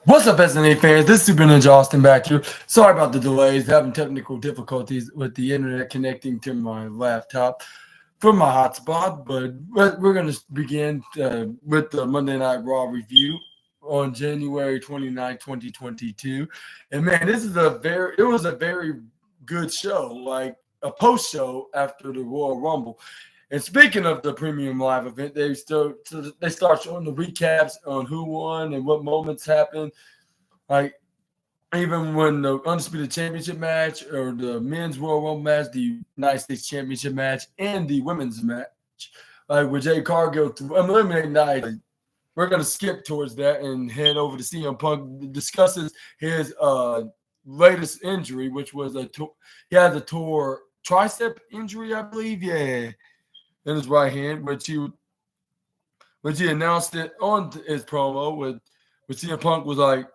What's up, SNA fans? This is Super Ninja Austin back here. Sorry about the delays, having technical difficulties with the internet connecting to my laptop from my hotspot. But we're going to begin with the Monday Night Raw review on January 29, 2022. And man, it was a very good show, like a post show after the Royal Rumble. And speaking of the premium live event, they start showing the recaps on who won and what moments happened. Like even when the Undisputed Championship match or the men's Royal Rumble match, the United States Championship match, and the women's match, like with Jay Cargill to eliminate Night. We're gonna skip towards that and head over to CM Punk discusses his latest injury, which was he had a tore tricep injury, I believe. Yeah, in his right hand, which he announced it on his promo with CM Punk was like,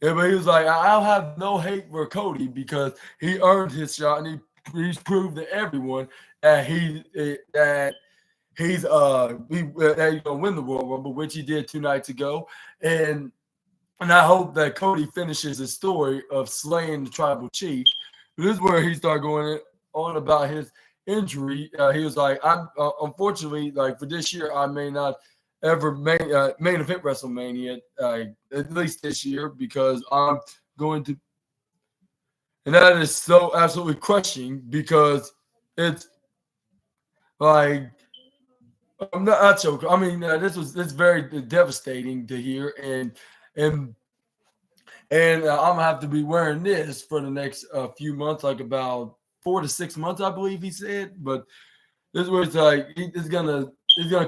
yeah, but he was like, I'll have no hate for Cody because he earned his shot and he's proved to everyone that he's gonna win the Royal Rumble, which he did 2 nights ago, and I hope that Cody finishes his story of slaying the tribal chief. This is where he started going on about his injury. He was like, I'm unfortunately, like for this year, I may not ever main event WrestleMania, at least this year, because I'm going to, and that is so absolutely crushing because it's like I'm not joking. I mean, it's very devastating to hear, and I'm gonna have to be wearing this for the next few months, like about 4 to 6 months, I believe he said. But this was like he's gonna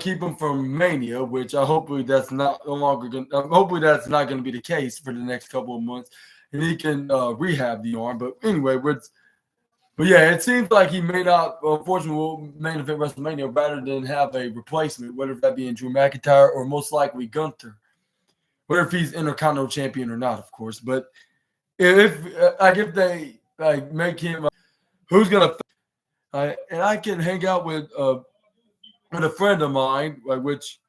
keep him from Mania, which hopefully that's not going to be the case for the next couple of months, and he can rehab the arm. But anyway, but yeah, it seems like he may not, unfortunately, will main event WrestleMania rather than have a replacement, whether that be in Drew McIntyre or most likely Gunther, whether if he's Intercontinental Champion or not, of course. But if they make him, who's gonna, and I can hang out with a friend of mine, which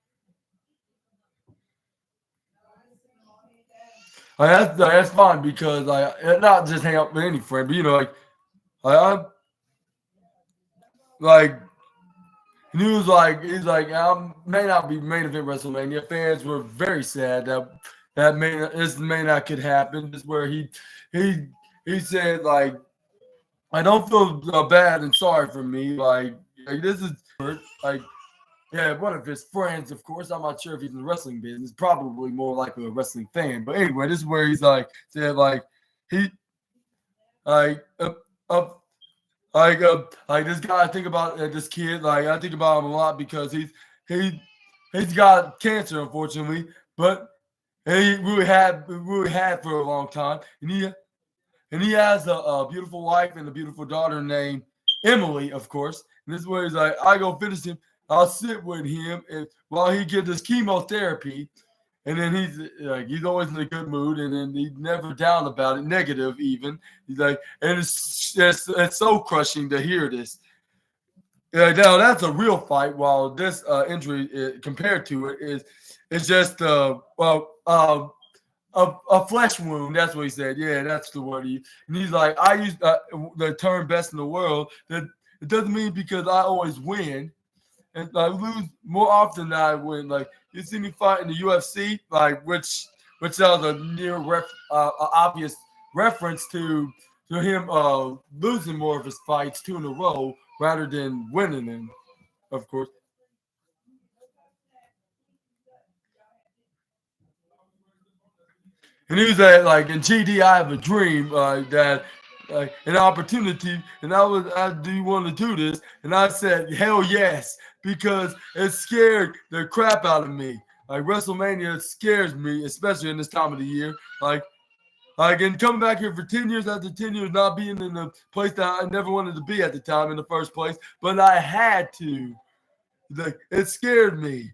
that's fine because not just hang out with any friend, but I'm like he's like I may not be main event WrestleMania. Fans were very sad that may not could happen. This is where he said like I don't feel bad and sorry for me. Like this is like. Yeah, one of his friends, of course. I'm not sure if he's in the wrestling business. Probably more likely a wrestling fan. But anyway, this is where he's like said like he like this guy. I think about this kid. Like I think about him a lot because he's got cancer, unfortunately. But he really had for a long time, and he has a beautiful wife and a beautiful daughter named Emily, of course. And this is where he's like, I go finish him. I'll sit with him and while he gets his chemotherapy, and then he's always in a good mood, and then he's never down about it, negative even. He's like, and it's so crushing to hear this. Now that's a real fight. While this injury compared to it is just a flesh wound. That's what he said. Yeah, that's the word. And he's like, I use the term "best in the world." That it doesn't mean because I always win. And I lose more often than I win. Like you see me fight in the UFC, like which was a near obvious reference to him losing more of his fights 2 in a row rather than winning them, of course. And he was like in GD, I have a dream that an opportunity, and I do you want to do this? And I said, hell yes, because it scared the crap out of me. Like WrestleMania scares me, especially in this time of the year. Like and coming back here for 10 years after 10 years, not being in the place that I never wanted to be at the time in the first place, but I had to. It scared me.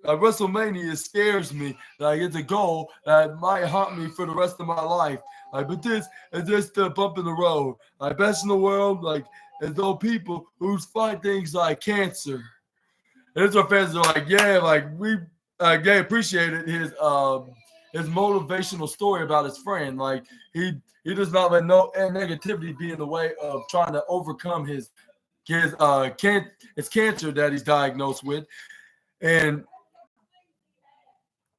WrestleMania scares me. Like it's a goal that might haunt me for the rest of my life. But this is just a bump in the road. Best in the world, like as though people who fight things like cancer. And it's our fans are like, yeah, like they appreciated his motivational story about his friend. Like he does not let no negativity be in the way of trying to overcome his cancer that he's diagnosed with, and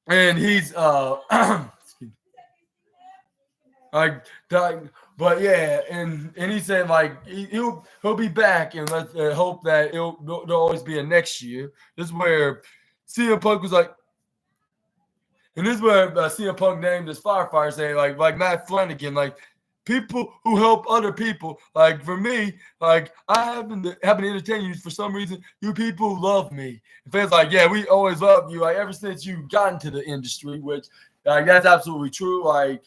he's like, but yeah, and he said like he'll be back, and let's hope that there'll always be a next year. This is where CM Punk was like, and this is where CM Punk named his firefighter, saying like Matt Flanagan, like people who help other people. Like for me, like I happen to entertain you for some reason. You people love me. And fans like, yeah, we always love you. Like ever since you got into the industry, which like that's absolutely true. Like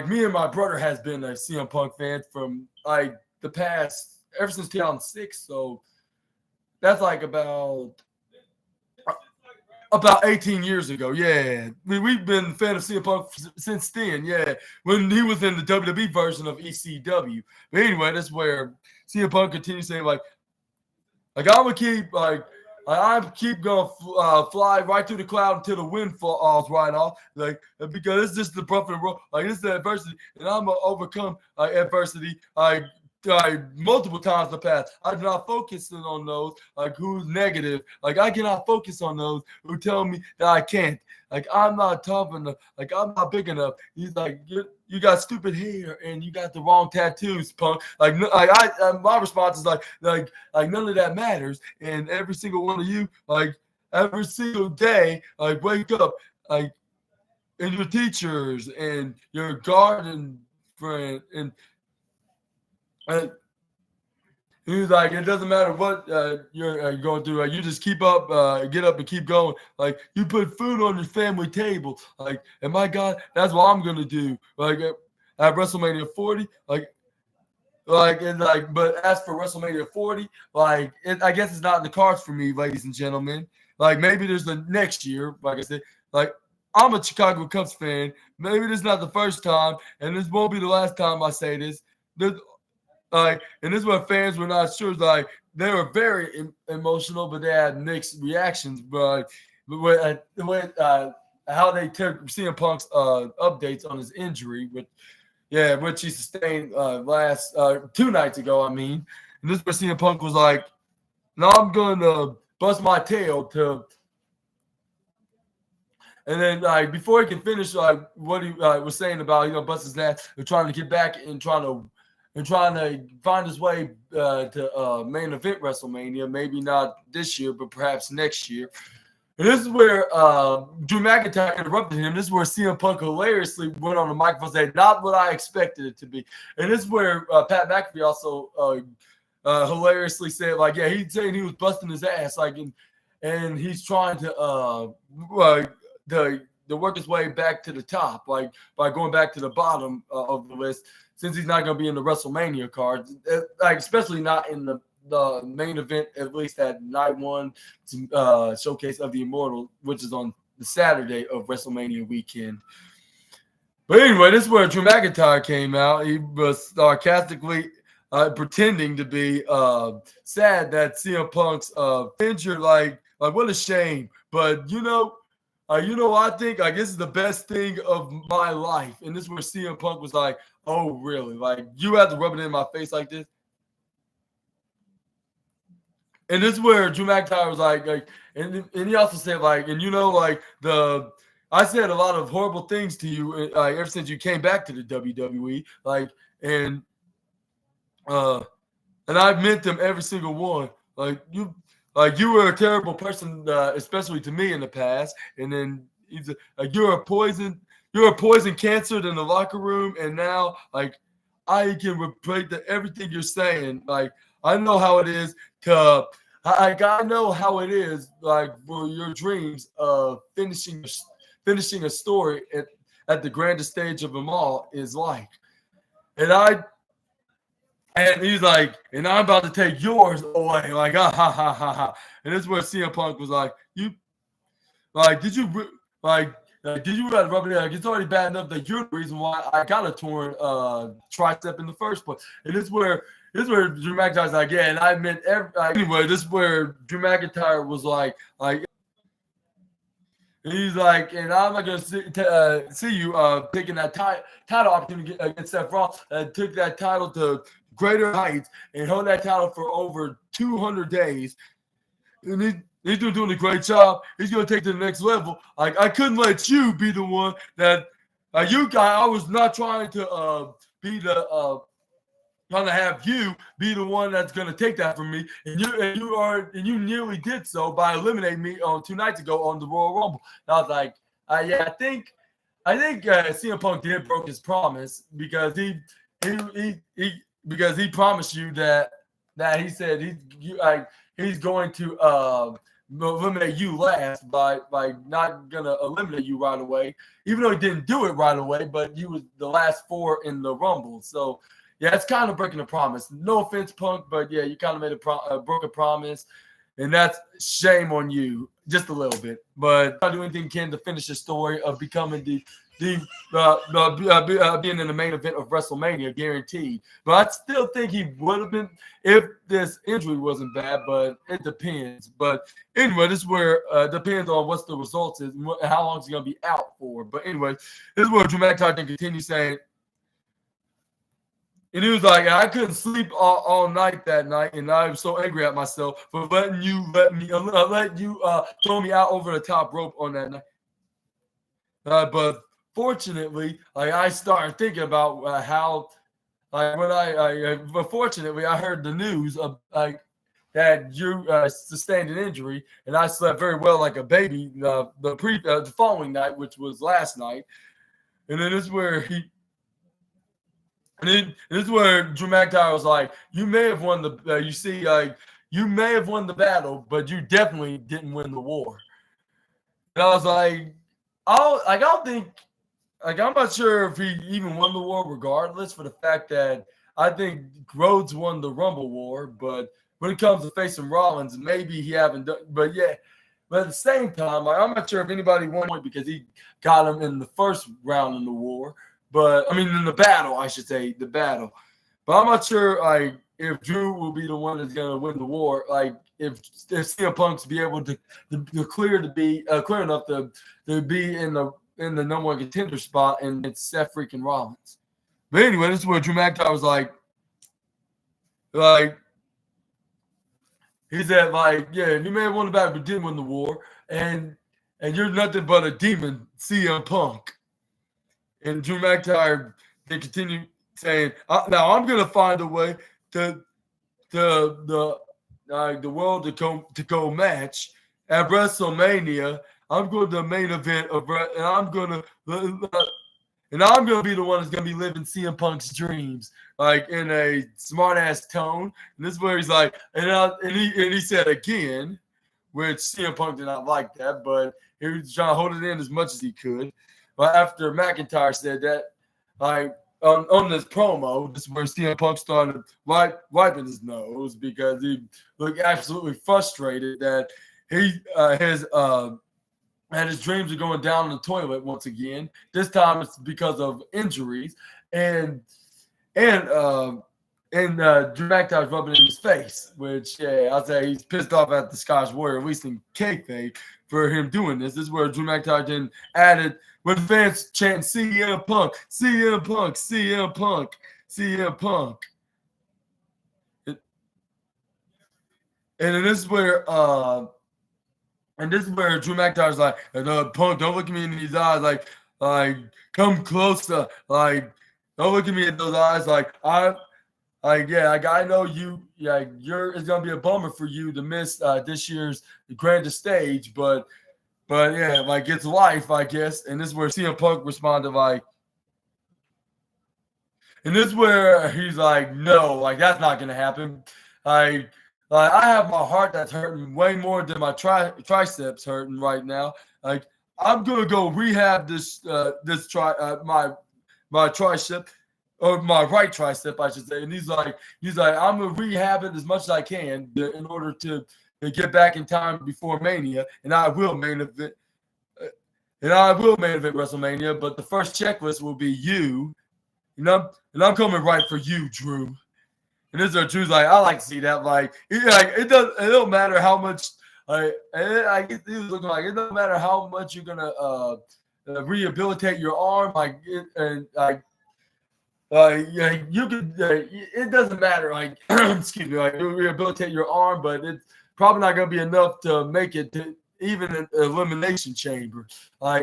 me and my brother has been a CM Punk fan from like the past ever since 2006. So that's like about 18 years ago. Yeah, we've been a fan of CM Punk since then. Yeah, when he was in the WWE version of ECW. But anyway, that's where CM Punk continues saying like I'm gonna keep I keep gonna fly right through the cloud until the wind falls right off. Like because it's just the buff and roll. Like this is the adversity, and I'm gonna overcome adversity. Multiple times in the past. I do not focus on those like who's negative. Like I cannot focus on those who tell me that I can't. Like I'm not tough enough. Like I'm not big enough. He's like you got stupid hair and you got the wrong tattoos, punk. My response is like none of that matters. And every single one of you, like every single day, like wake up, like and your teachers and your garden friend and he was like, it doesn't matter what you're going through. Like, you just keep up, get up and keep going. Like, you put food on your family table. Like, and my God, that's what I'm going to do. Like, at WrestleMania 40, but as for WrestleMania 40, I guess it's not in the cards for me, ladies and gentlemen. Like, maybe there's the next year, like I said. Like, I'm a Chicago Cubs fan. Maybe this is not the first time, and this won't be the last time I say this. And this is what fans were not sure. Like they were very emotional, but they had mixed reactions. But how they took CM Punk's updates on his injury, which he sustained last 2 nights ago. I mean, and this is where CM Punk was like, "No, I'm going to bust my tail to." And then, before he can finish, what he was saying about bust his ass, and trying to get back and trying to find his way to main event WrestleMania. Maybe not this year, but perhaps next year. And this is where Drew McIntyre interrupted him. This is where CM Punk hilariously went on the microphone and said, "Not what I expected it to be." And this is where Pat McAfee also hilariously said, he's saying he was busting his ass, and he's trying to work his way back to the top, by going back to the bottom of the list. Since he's not going to be in the WrestleMania card, especially not in the main event, at least at night one showcase of the Immortal, which is on the Saturday of WrestleMania weekend. But anyway, this is where Drew McIntyre came out. He was sarcastically pretending to be sad that CM Punk's injured. Like what a shame. But I think this is the best thing of my life. And this is where CM Punk was like, "Oh, really? Like you have to rub it in my face like this?" And this is where Drew McIntyre was like, and he also said I said a lot of horrible things to you ever since you came back to the WWE, and I meant them every single one. You were a terrible person, especially to me in the past. And then he's you're a poison cancer in the locker room. And now, I can repeat everything you're saying. I know how it is to, I know how it is, for your dreams of finishing a story at the grandest stage of them all is like. And he's like, and I'm about to take yours away. Ha ha ha ha ha. And this is where CM Punk was like, did you rather rub it in? It's already bad enough that you're the reason why I got a torn tricep in the first place. And this is where Drew McIntyre's like, yeah, and I meant anyway, this is where Drew McIntyre was like And he's like, and I'm not gonna see you taking that title opportunity against Seth Rollins. Took that title to greater heights and hold that title for over 200 days. And he's doing a great job. He's gonna take it to the next level. Like, I couldn't let you be the one that you guy. I was not trying to be the trying to have you be the one that's going to take that from me, and you nearly did so by eliminating me on 2 nights ago on the Royal Rumble. And I was like, yeah, I think CM Punk did broke his promise because he promised you that he said he's going to eliminate you last by not gonna eliminate you right away, even though he didn't do it right away, but you was the last 4 in the Rumble. So yeah, it's kind of breaking a promise. No offense, Punk, but yeah, you kind of made broke a promise, and that's shame on you, just a little bit. But I'll do anything you can to finish the story of becoming being in the main event of WrestleMania, guaranteed. But I still think he would have been if this injury wasn't bad, but it depends. But anyway, this is where it depends on what the results is and how long he's going to be out for. But anyway, this is where Drew McIntyre can continue saying. And he was like, I couldn't sleep all night that night, and I was so angry at myself for letting you throw me out over the top rope on that night. But fortunately, I started thinking about how, fortunately, I heard the news of that you sustained an injury, and I slept very well like a baby the following night, which was last night. And then this is where this is where Drew McIntyre was like, you may have won you may have won the battle, but you definitely didn't win the war. And I was like, I'm not sure if he even won the war regardless, for the fact that I think Rhodes won the Rumble War, but when it comes to facing Rollins, maybe he haven't done. But yeah, but at the same time, I'm not sure if anybody won it because he got him in the first round in the war. But I mean, in the battle, I should say, the battle. But I'm not sure, if Drew will be the one that's gonna win the war. If CM Punk's be able to clear enough to be in the number 1 contender spot, and it's Seth freaking Rollins. But anyway, this is where Drew McIntyre was like he said, yeah, you may have won the battle, but didn't win the war, and you're nothing but a demon, CM Punk. And Drew McIntyre, they continue saying, now I'm going to find a way to the world to go match at WrestleMania. I'm going to the main event and I'm going to be the one that's going to be living CM Punk's dreams, in a smart ass tone. And this is where he's like, and he said again, which CM Punk did not like that, but he was trying to hold it in as much as he could. But after McIntyre said that, on this promo, this is where CM Punk started wiping his nose because he looked absolutely frustrated that his dreams are going down the toilet once again. This time it's because of injuries, and Drew McIntyre's rubbing it in his face, which I'll say he's pissed off at the Scottish Warrior, at least in kayfabe, for him doing this. This is where Drew McIntyre then added with fans chanting CM Punk, CM Punk, CM Punk, CM Punk. And then this is where Drew McIntyre's like, Punk, don't look at me in these eyes, come closer, don't look at me in those eyes, I know you. It's gonna be a bummer for you to miss this year's grandest stage, but yeah, it's life, I guess. And this is where CM Punk responded and this is where he's like, no, that's not gonna happen. I have my heart that's hurting way more than my triceps hurting right now. I'm gonna go rehab my tricep. Or my right tricep, I should say. And he's like, I'm gonna rehab it as much as I can in order to get back in time before Mania, and I will main event WrestleMania. But the first checklist will be you, and I'm coming right for you, Drew. And this is where Drew's like, I like to see that. It don't matter how much And he was looking like it doesn't matter how much you're gonna rehabilitate your arm, yeah, you could. It doesn't matter. Excuse me. You rehabilitate your arm, but it's probably not going to be enough to make it to even an elimination chamber.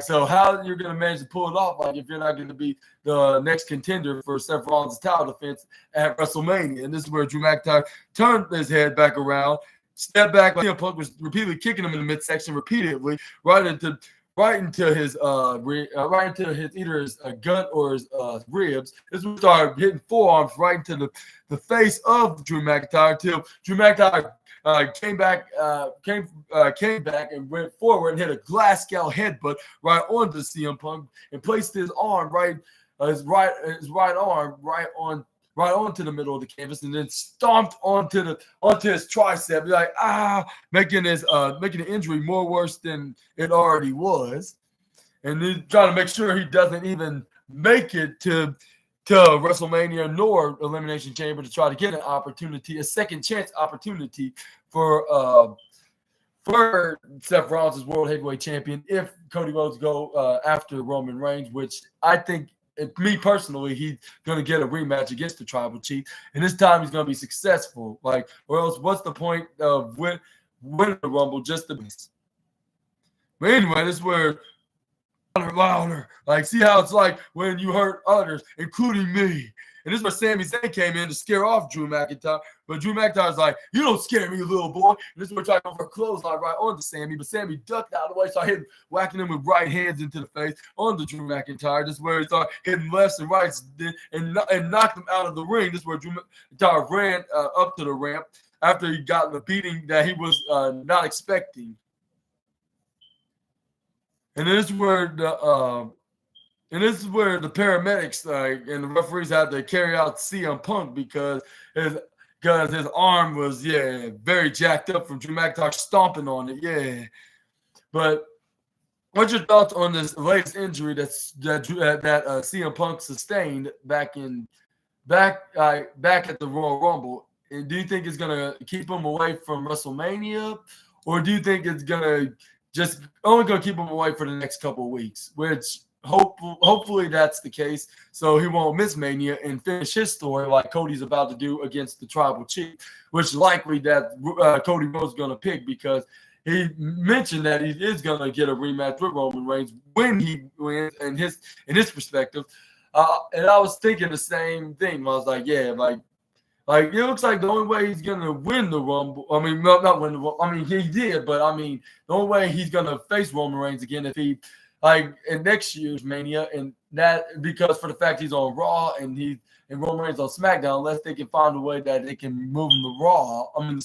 So how you're going to manage to pull it off? If you're not going to be the next contender for Seth Rollins' title defense at WrestleMania, and this is where Drew McIntyre turned his head back around, stepped back. CM Punk was repeatedly kicking him in the midsection, repeatedly, right into his either his gut or his ribs. This would start hitting forearms right into the face of Drew McIntyre till Drew McIntyre came back and went forward and hit a glass scale headbutt right onto CM Punk and placed his arm his right arm right onto the middle of the canvas, and then stomped onto his tricep, making the injury more worse than it already was, and then trying to make sure he doesn't even make it to WrestleMania nor Elimination Chamber to try to get a second chance opportunity for Seth Rollins as World Heavyweight Champion if Cody Rhodes go after Roman Reigns, which I think. Me personally, he's going to get a rematch against the Tribal Chief, and this time he's going to be successful. Or else, what's the point of winning the Rumble just to miss? But anyway, this is where louder. See how it's like when you hurt others, including me. And this is where Sami Zayn came in to scare off Drew McIntyre. But Drew McIntyre's like, you don't scare me, little boy. And this is where we're talking over a clothesline right onto Sami. But Sami ducked out of the way, so I hit whacking him with right hands into the face onto Drew McIntyre. This is where he started hitting lefts and rights and knocked him out of the ring. This is where Drew McIntyre ran up to the ramp after he got the beating that he was not expecting. And this is where the paramedics and the referees had to carry out CM Punk because his arm was very jacked up from Drew McIntyre stomping on it. Yeah, but what's your thoughts on this latest injury that CM Punk sustained back at the Royal Rumble? And do you think it's gonna keep him away from WrestleMania, or do you think it's gonna just only gonna keep him away for the next couple of weeks? Which hopefully that's the case, so he won't miss Mania and finish his story like Cody's about to do against the Tribal Chief, which likely that Cody Rhodes is going to pick because he mentioned that he is going to get a rematch with Roman Reigns when he wins. In his perspective, and I was thinking the same thing. I was like, it looks like the only way he's going to win the Rumble. I mean, not win the Rumble. I mean, he did, but I mean, the only way he's going to face Roman Reigns again if he. In next year's Mania, and that because for the fact he's on Raw and Roman Reigns on SmackDown, unless they can find a way that they can move him to Raw. I mean,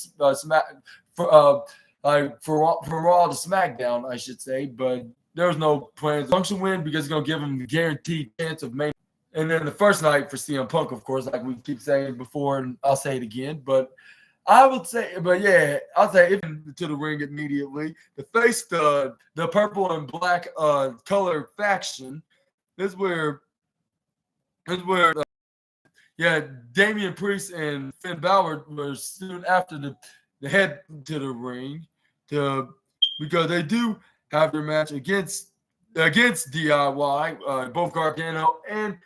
from Raw to SmackDown, I should say. But there's no plans. Function win because it's gonna give him the guaranteed chance of Mania. And then the first night for CM Punk, of course, like we keep saying before, and I'll say it again, but. I would say, I'll say even to the ring immediately. To face the purple and black color faction, this is where Damian Priest and Finn Balor were soon after the head to the ring because they do have their match against DIY, both Gargano and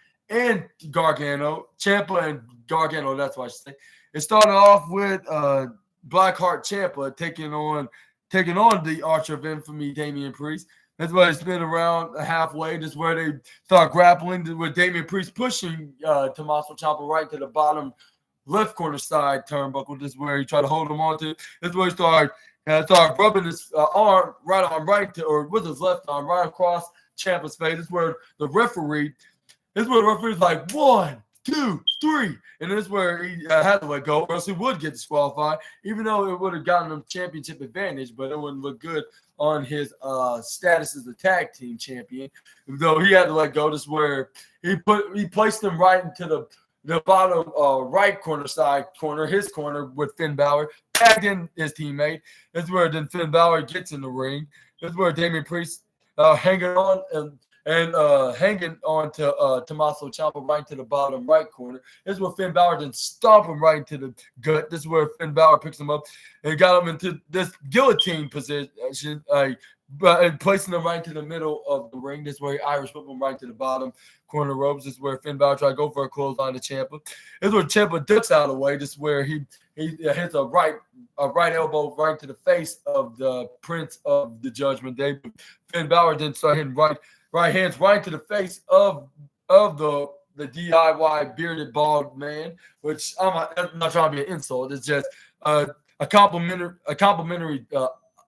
Gargano, Ciampa and Gargano. That's what I should say. It started off with Blackheart Ciampa taking on the Archer of Infamy, Damian Priest. That's why it's been around halfway. This is where they start grappling with Damian Priest pushing Tommaso Ciampa right to the bottom left corner side turnbuckle. This is where he tried to hold him onto. This is where he started rubbing his right arm with his left arm right across Ciampa's face. This is where the referee's like 1, 2, 3, and this is where he had to let go, or else he would get disqualified, even though it would have gotten him championship advantage, but it wouldn't look good on his status as the tag team champion. Though he had to let go. This is where he placed him right into the bottom right corner, his corner with Finn Balor, tagged in his teammate. This is where then Finn Balor gets in the ring. This is where Damian Priest hanging on and and hanging on to Tommaso Ciampa right to the bottom right corner. This is where Finn Balor then stomp him right into the gut. This is where Finn Balor picks him up and got him into this guillotine position, and placing him right into the middle of the ring. This is where he Irish whip him right to the bottom corner ropes. This is where Finn Balor tried to go for a clothesline to Ciampa. This is where Ciampa ducks out of the way. This is where he hits a right elbow right to the face of the Prince of the Judgment Day. Finn Balor then started hitting right hands right to the face of the DIY bearded bald man, which I'm not trying to be an insult. It's just a complimentary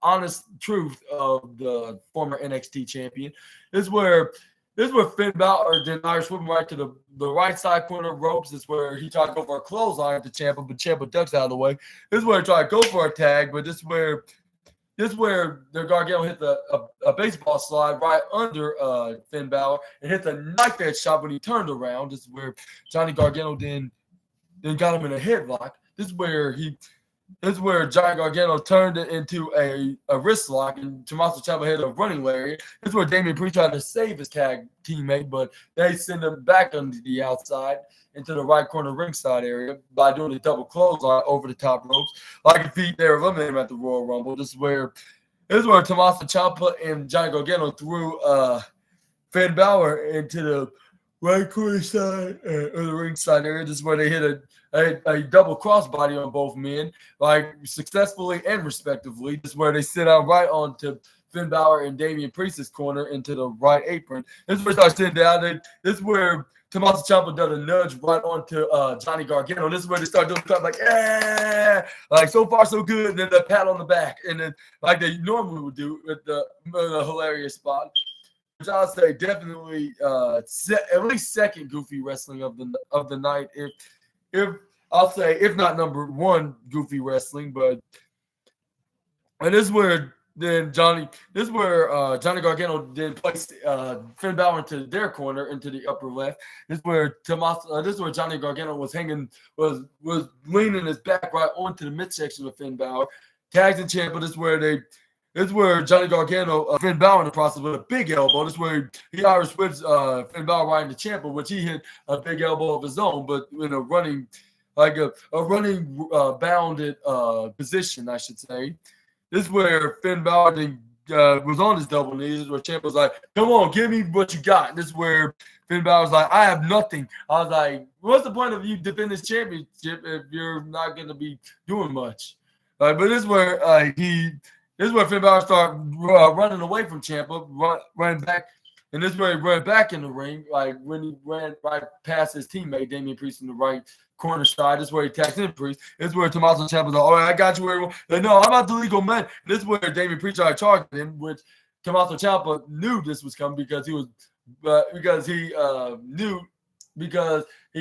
honest truth of the former NXT champion. This is where Finn Balor then Irish whip him right to the right side corner ropes. This is where he tried to go for a clothesline to Ciampa, but Ciampa ducks out of the way. This is where he tried to go for a tag, but this is where the Gargano hit a baseball slide right under Finn Balor and hit the knife edge shot when he turned around. This is where Johnny Gargano then got him in a headlock. This is where Johnny Gargano turned it into a wrist lock, and Tommaso Ciampa hit a running lariat. This is where Damian Priest tried to save his tag teammate, but they send him back under the outside into the right corner ringside area by doing a double clothesline over the top ropes. Like if they eliminated him at the Royal Rumble. This is where Tommaso Ciampa and Johnny Gargano threw Finn Balor into the right corner side of the ringside area. This is where they hit a double crossbody on both men, like successfully and respectively. This is where they sit down right onto Finn Balor and Damian Priest's corner into the right apron. This is where they start sitting down. This is where Tommaso Ciampa does a nudge right onto Johnny Gargano. This is where they start doing stuff like, yeah, like so far so good, and then the pat on the back, and then like they normally would do with the hilarious spot. Which I'll say definitely at least second goofy wrestling of the night. If not number one goofy wrestling, but and this is where Johnny Gargano then placed Finn Balor into their corner into the upper left. This is where Johnny Gargano was leaning his back right onto the midsection of Finn Balor. Tags and Ciampa. This is where Johnny Gargano, Finn Balor in the process with a big elbow. This is where he Irish whips Finn Balor right into Ciampa, which he hit a big elbow of his own, but in a running bounded position, I should say. This is where Finn Balor was on his double knees. This is where Ciampa was like, come on, give me what you got. And this is where Finn Balor was like, I have nothing. I was like, what's the point of you defending this championship if you're not going to be doing much? But this is where This is where Finn Balor started running away from Ciampa, running back. And this is where he ran back in the ring, like when he ran right past his teammate, Damian Priest, in the right corner side. This is where he tags in Priest. This is where Tommaso Ciampa's like, all right, I got you where you want. Like, no, I'm not the legal man. And this is where Damian Priest started charging him, which Tommaso Ciampa knew this was coming because he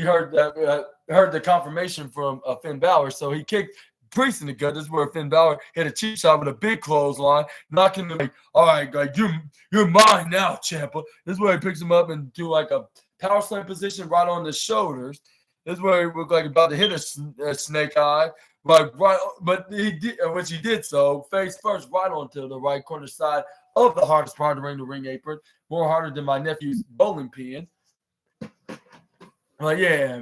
heard the confirmation from Finn Balor. So he kicked Priest in the gut. This is where Finn Balor hit a cheap shot with a big clothesline, knocking him like, all right, like, you're mine now, Ciampa. This is where he picks him up and do like a power slam position right on the shoulders. This is where he looked like about to hit a snake eye, but he did, which he did so face first right onto the right corner side of the hardest part of the ring apron, more harder than my nephew's bowling pin. Like, yeah.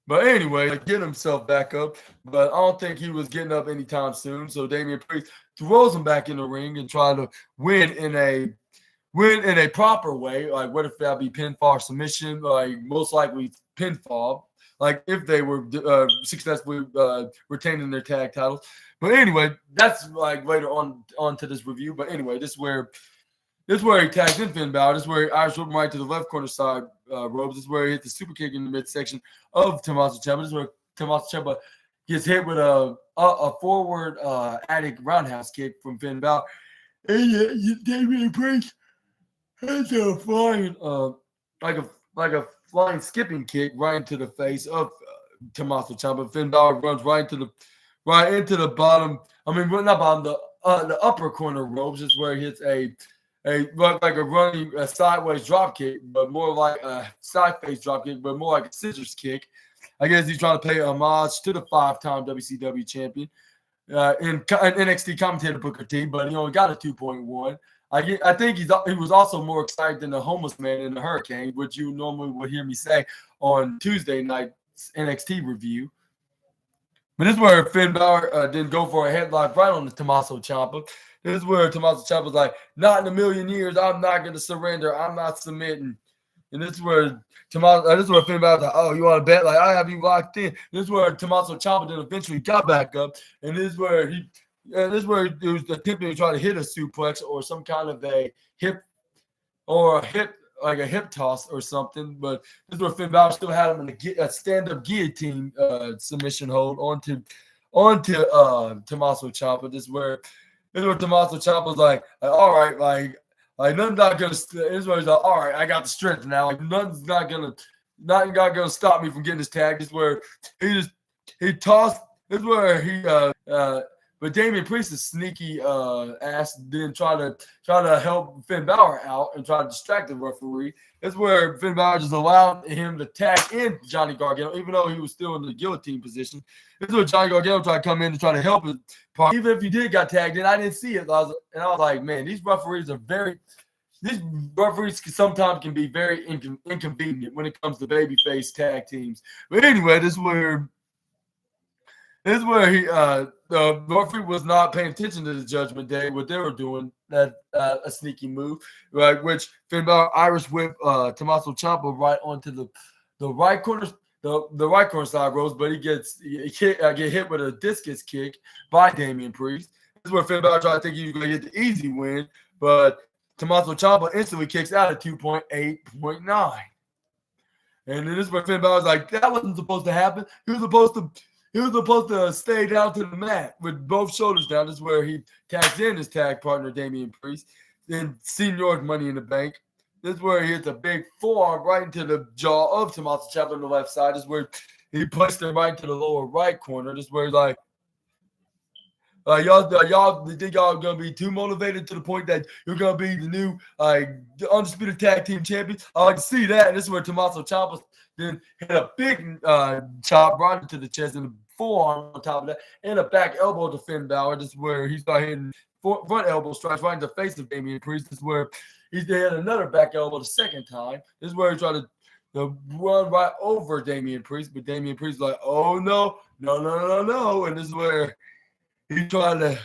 But anyway, get himself back up. But I don't think he was getting up anytime soon. So Damian Priest throws him back in the ring and try to win in a proper way. Like, what if that be pinfall or submission? Like, most likely pinfall. Like, if they were successfully retaining their tag titles. But anyway, that's like later on to this review. But anyway, this is where he tags in Finn Balor. This is where he Irish whip him right to the left corner side ropes. This is where he hit the super kick in the midsection of Tommaso Ciampa. This is where Tommaso Ciampa gets hit with a forward attic roundhouse kick from Finn Balor. And Damian Priest has a flying like a flying skipping kick right into the face of Tommaso Ciampa. Finn Balor runs right into the bottom. I mean, not bottom, the upper corner ropes. Is where he hits a running sideways drop kick, but more like a side face drop kick, but more like a scissors kick. I guess he's trying to pay homage to the 5-time WCW champion in NXT commentator Booker T, but he only got a 2.1. I think he was also more excited than the homeless man in the hurricane, which you normally would hear me say on Tuesday night's NXT review. But this is where Finn Balor didn't go for a headlock right on the Tommaso Ciampa. This is where Tommaso Ciampa was like, not in a million years, I'm not going to surrender. I'm not submitting. And this is where Finn Balor was like, oh, you want to bet? Like, I have you locked in. This is where Tommaso Ciampa then eventually got back up. And this is where he was attempting to try to hit a suplex or some kind of a hip like a hip toss or something, but this is where Finn Balor still had him in a stand-up guillotine submission hold onto Tommaso Ciampa. This is where Tommaso Ciampa was like, all right, like nothing's not gonna. This is where he's like, all right, I got the strength now. Like nothing's not gonna stop me from getting this tag. This is where he tossed. This is where he but Damian Priest's sneaky ass didn't try to help Finn Balor out and try to distract the referee. That's where Finn Balor just allowed him to tag in Johnny Gargano, even though he was still in the guillotine position. This is where Johnny Gargano tried to come in and try to help his part. Even if he did got tagged in, I didn't see it. I was like, man, these referees sometimes can be very inconvenient when it comes to babyface tag teams. But anyway, this is where the referee was not paying attention to the Judgment Day, what they were doing, that a sneaky move, right? Which Finn Balor Irish whip Tommaso Ciampa right onto the right corner, the right corner side ropes, but he get hit with a discus kick by Damian Priest. This is where Finn Balor tried to think he was going to get the easy win, but Tommaso Ciampa instantly kicks out at 2.8.9. And then this is where Finn Balor's like, that wasn't supposed to happen. He was supposed to stay down to the mat with both shoulders down. This is where he tags in his tag partner, Damian Priest. Then Senior's Money in the Bank. This is where he hits a big forearm right into the jaw of Tommaso Ciampa on the left side. This is where he pushed him right into the lower right corner. This is where he's like, y'all think y'all gonna be too motivated to the point that you're gonna be the new the undisputed tag team champions? I like to see that. And this is where Tommaso Ciampa then hit a big chop right into the chest and the forearm on top of that, and a back elbow to Finn Balor. This is where he started hitting front elbow strikes right in the face of Damian Priest. This is where he hit another back elbow the second time. This is where he tried to run right over Damian Priest, but Damian Priest was like, oh no. And this is where he tried to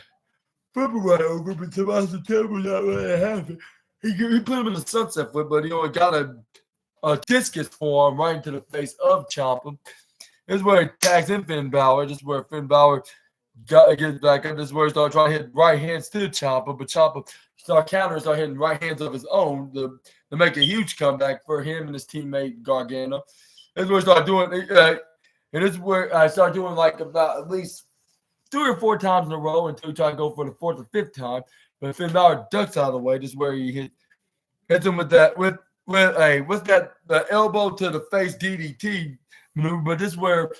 flip him right over, but Tommaso Ciampa was not really happy. He put him in the sunset flip, but he only got a discus forearm right into the face of Ciampa. This is where he tags in Finn Balor. This is where Finn Balor gets back up. This is where he started trying to hit right hands to Ciampa, but Ciampa started hitting right hands of his own to make a huge comeback for him and his teammate Gargano. This is where he started doing, and this is where I started doing like about at least 3 or 4 times in a row until he tried to go for the 4th or 5th time. But Finn Balor ducks out of the way. This is where he hits him with the elbow to the face DDT maneuver. But this is where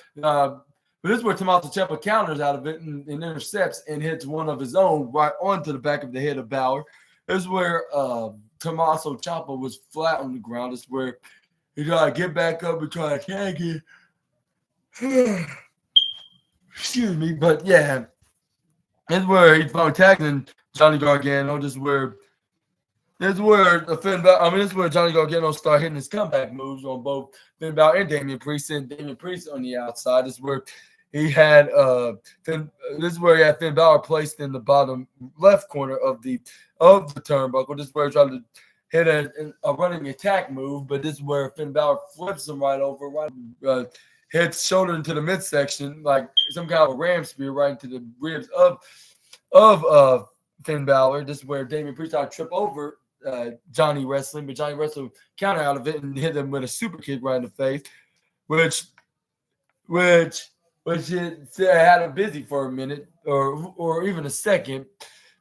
Tommaso Ciampa counters out of it and intercepts and hits one of his own right onto the back of the head of Balor. This is where Tommaso Ciampa was flat on the ground. This is where he tried to get back up and try to tag it. Excuse me, but yeah, this is where he's probably tagging Johnny Gargano. This is where Johnny Gargano started hitting his comeback moves on both Finn Balor and Damian Priest, and Damian Priest on the outside. This is where he had Finn Balor placed in the bottom left corner of the turnbuckle. This is where he tried to hit a running attack move, but this is where Finn Balor flips him right over, hits shoulder into the midsection, like some kind of a ram spear right into the ribs of Finn Balor. This is where Damian Priest tried to trip over Johnny Wrestling, but Johnny Wrestling countered out of it and hit him with a super kick right in the face, which had him busy for a minute or even a second,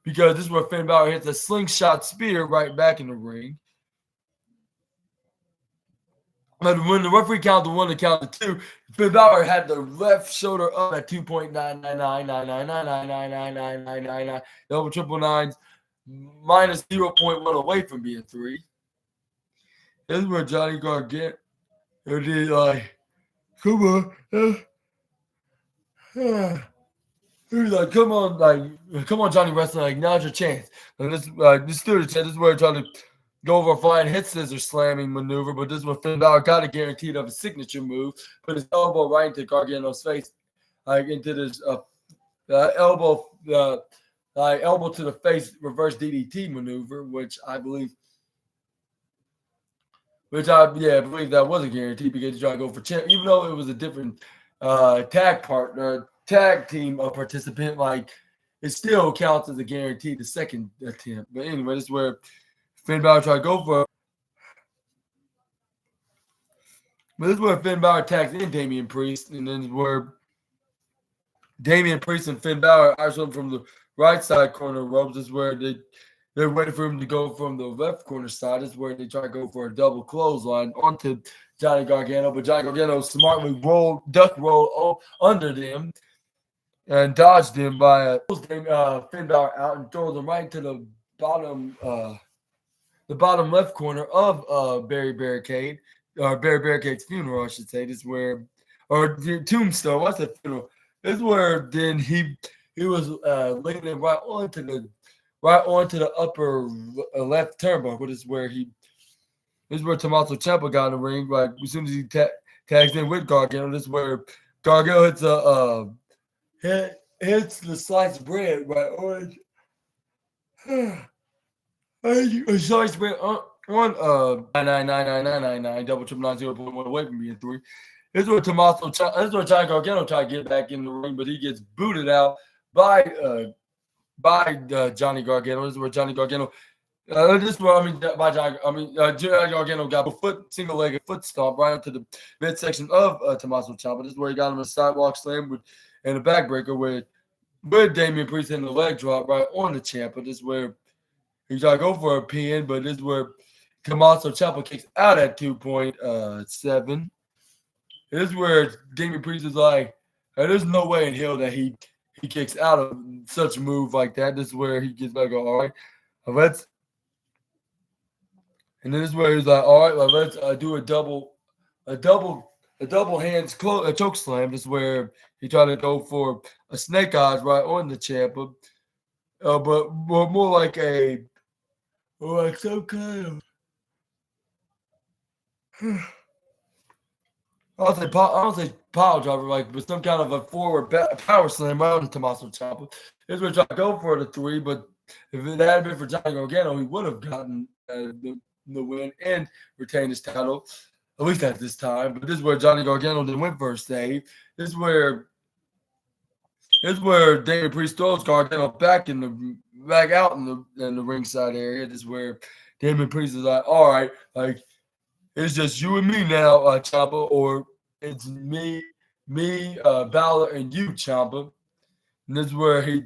because this is where Finn Balor hits a slingshot spear right back in the ring. But when the referee counted 1 and counted 2, Finn Balor had the left shoulder up at 2.99999999999, double triple nines, minus 0.1 away from being 3. This is where Johnny Gargano did come on. He was like, come on, Johnny Wrestling, like, now's your chance. And this dude, this is where he's trying to go over a flying head scissors slamming maneuver, but this is what Finn Balor got a guaranteed of a signature move. Put his elbow right into Gargano's face, like into this elbow, elbow to the face reverse DDT maneuver, which I believe I believe that was a guarantee because he's trying to go for champ, even though it was a different tag team participant. Like, it still counts as a guarantee the second attempt. But anyway, this is where Finn Balor tried to go for. But this is where Finn Balor tags in Damian Priest, and then where Damian Priest and Finn Balor actually from the right side corner ropes. This is where they're waiting for him to go from the left corner side. This is where they try to go for a double clothesline onto Johnny Gargano, but Johnny Gargano smartly duck rolled under them and dodged him by Finn Balor out and throws him right into the bottom left corner of Barry Barricade's funeral, I should say. This is where, or the tombstone. What's the funeral? This is where then he was leaning right onto the upper left turnbuckle. This is where Tommaso Ciampa got in the ring. Like, as soon as he tags in with Gargano, this is where Gargano hits the sliced bread right on. Sliced bread on 9999999 double triple 90.1 away from being 3. This is where Johnny Gargano tried to get back in the ring, but he gets booted out by Johnny Gargano. This is where Johnny Gargano. Johnny Gargano got a single-legged foot stomp right into the midsection of Tommaso Ciampa. This is where he got him a sidewalk slam and a backbreaker with Damian Priest in the leg drop right on the Ciampa. This is where he tried to go for a pin, but this is where Tommaso Ciampa kicks out at 2.7. This is where Damian Priest is like, hey, there's no way in hell that he kicks out of such a move like that. This is where he gets back, all right, and then this is where he's like, all right, well, let's do a double hands choke slam. This is where he tried to go for a snake eyes right on the Ciampa, but more like some kind of I don't say power driver, like, but some kind of a forward power slam right on Tommaso Ciampa. This is where he tried to go for the 3, but if it had been for Johnny Gargano, he would have gotten the win and retained his title, at least at this time. But this is where Johnny Gargano then went for a save. This is where Damian Priest throws Gargano back out in the ringside area. This is where Damian Priest is like, all right, like, it's just you and me now, Ciampa, or it's me, Balor, and you, Ciampa. And this is where he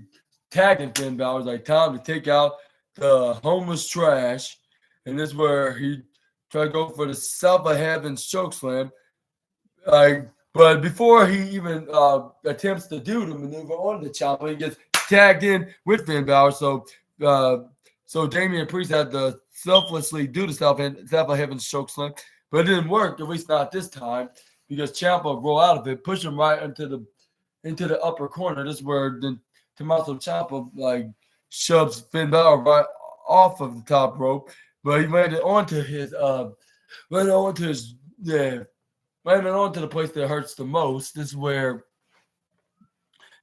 tagged Finn Balor. It's like, time to take out the homeless trash. And this is where he tried to go for the South of Heaven's chokeslam. But before he even attempts to do the maneuver on the Ciampa, he gets tagged in with Finn Balor. So Damian Priest had to selflessly do the South of Heaven's chokeslam, but it didn't work, at least not this time, because Ciampa rolled out of it, pushed him right into the upper corner. This is where then Tommaso Ciampa like shoves Finn Balor right off of the top rope, but he landed onto the place that hurts the most. This is where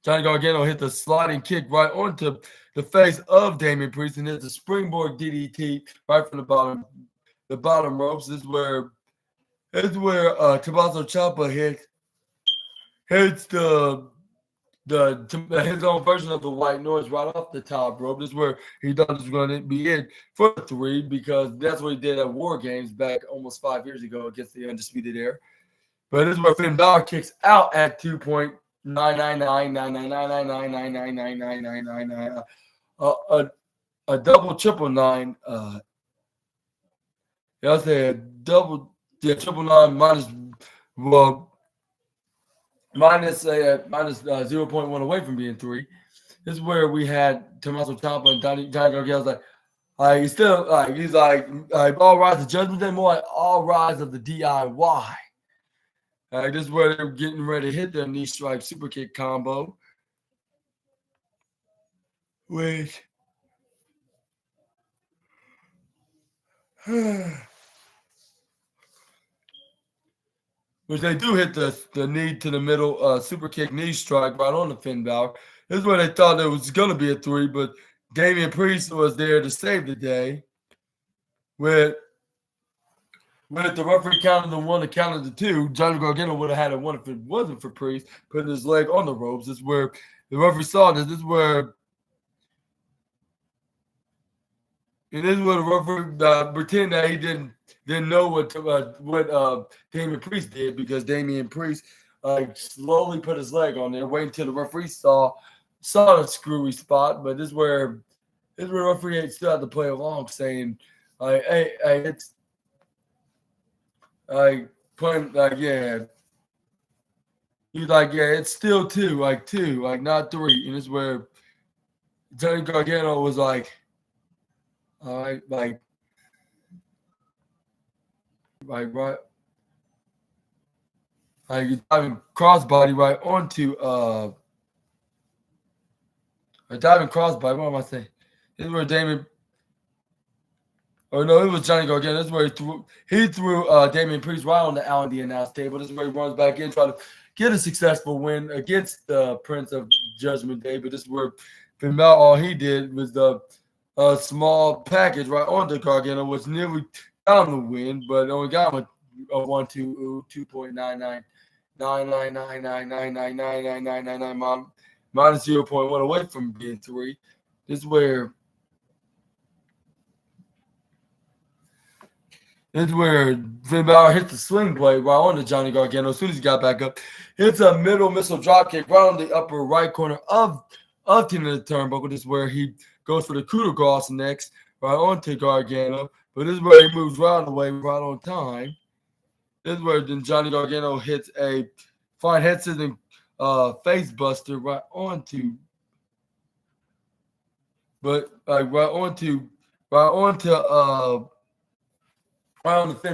Johnny Gargano hit the sliding kick right onto the face of Damian Priest and hit the springboard DDT right from the bottom ropes. This is where Tommaso Ciampa hits his own version of the white noise right off the top rope. This is where he thought it was going to be it for 3 because that's what he did at War Games back almost 5 years ago against the Undisputed Era. But this is where Finn Balor kicks out at 2.9999999999999. A double triple nine. I'll say a double triple nine minus 0.1 away from being 3. This is where we had Tommaso Ciampa and Johnny Gargano's he's like all rise of judgment day, more like all rise of the DIY. This is where they're getting ready to hit their knee strike super kick combo. which which they do hit the knee to the middle super kick knee strike right on the Finn Balor. This is where they thought there was going to be a 3, but Damian Priest was there to save the day. With the referee counted the 1 and counted the 2, Johnny Gargano would have had a 1 if it wasn't for Priest putting his leg on the ropes. This is where the referee saw this. This is where the referee pretend that he didn't know what Damian Priest did, because Damian Priest slowly put his leg on there, waiting until the referee saw the screwy spot. But this is where the referee still had to play along, saying, "Hey, it's playing yeah." He's like, "Yeah, it's still 2, not 3." And this is where Johnny Gargano was like, "All right, right." Diving crossbody right onto a diving crossbody. What am I saying? This is where Damien. Oh no, it was Johnny Gargano. This is where he threw Damian Priest right on the L&D announce table. This is where he runs back in, trying to get a successful win against the Prince of Judgment Day. But this is where Finn Balor, all he did was the small package right onto Gargano, was nearly got him the win, but only got him a 2.999999999999 minus 0.1 away from being 3. This is where Finn Balor hits the swing blade right on to Johnny Gargano. As soon as he got back up, hits a middle missile dropkick right on the upper right corner of Tina the Turnbuckle. This is where he goes for the coup de grace next, right onto Gargano. But this is where he moves right away, right on time. This is where then Johnny Gargano hits a fine head scissors face buster right onto Finn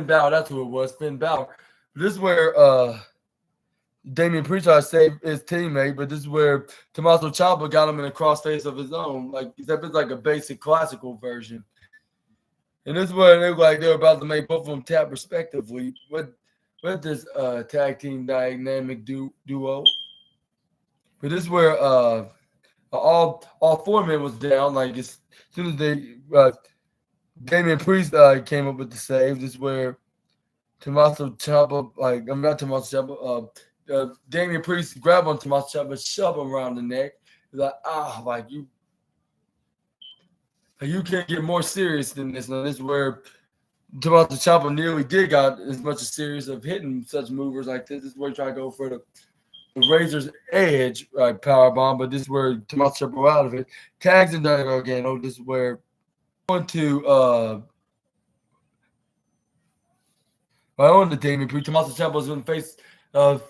Balor. That's who it was, Finn Balor. This is where Damian Priest tried to save his teammate, but this is where Tommaso Ciampa got him in a crossface of his own. Except it's like a basic classical version. And this is where they were about to make both of them tap respectively with this tag team dynamic duo. But this is where all 4 men was down. As soon as they Damian Priest came up with the save. This is where Tommaso Ciampa, Damian Priest grabbed on Tommaso Ciampa, shove him around the neck. He's like, you can't get more serious than this. And this is where Tommaso Ciampa nearly did got as much as serious of hitting such movers like this. This is where he tried to go for the razor's edge power bomb, but this is where Tommaso Ciampa out of it. Tags in there again. This is where on to right on to Damian Priest. Tommaso Ciampa was in the face,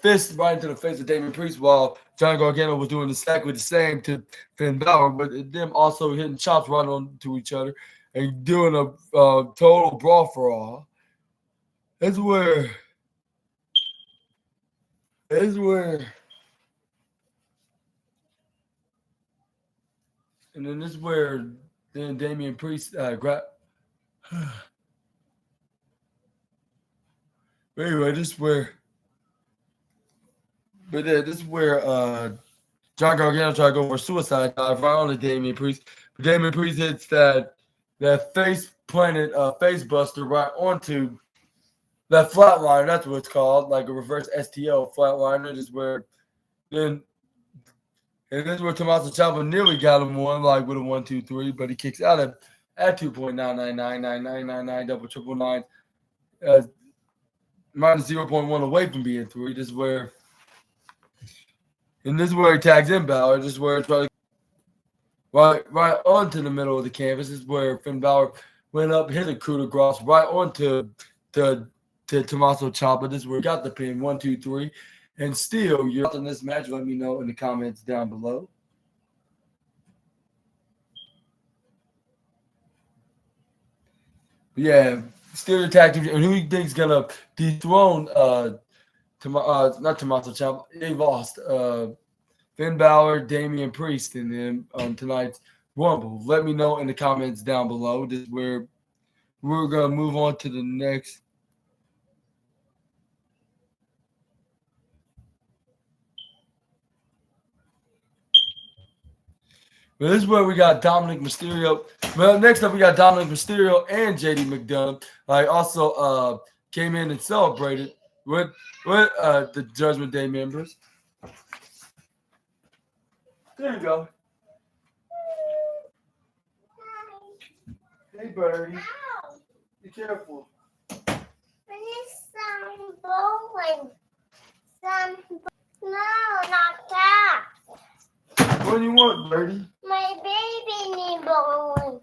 fist right into the face of Damian Priest, while Johnny Gargano was doing exactly the same to Finn Balor, but them also hitting chops right on to each other and doing a total brawl for all. That's where. And then this is where then Damian Priest grabbed. Anyway, this is where. But this is where John Gargano tried to go for a suicide dive right on to Damian Priest. But Damian Priest hits that face planted face buster right onto that flatliner. That's what it's called, like a reverse STO flatliner. This is where this is where Tommaso Ciampa nearly got him one, with a 1, 2, 3, but he kicks out at 2.9999999 double triple nine, minus 0.1 away from being 3. This is where he tags in Balor. This is where it's right onto the middle of the canvas. This is where Finn Balor went up, hit a coup de grace right onto to Tommaso Ciampa. This is where he got the pin. 1, 2, 3. And still, you're in this match. Let me know in the comments down below. But yeah, still the tag team. And who you think is gonna dethrone not Tommaso Ciampa? They lost Finn Balor, Damian Priest, and then on tonight's Rumble? Let me know in the comments down below. This is where we're gonna move on to the next. But this is where we got Dominic Mysterio. Well, next up we got Dominic Mysterio and JD McDonough. Also came in and celebrated with the Judgment Day members. There you go. Hey, Birdie. Be careful. Some bowling. No, not that. What do you want, Birdie? My baby need bowling.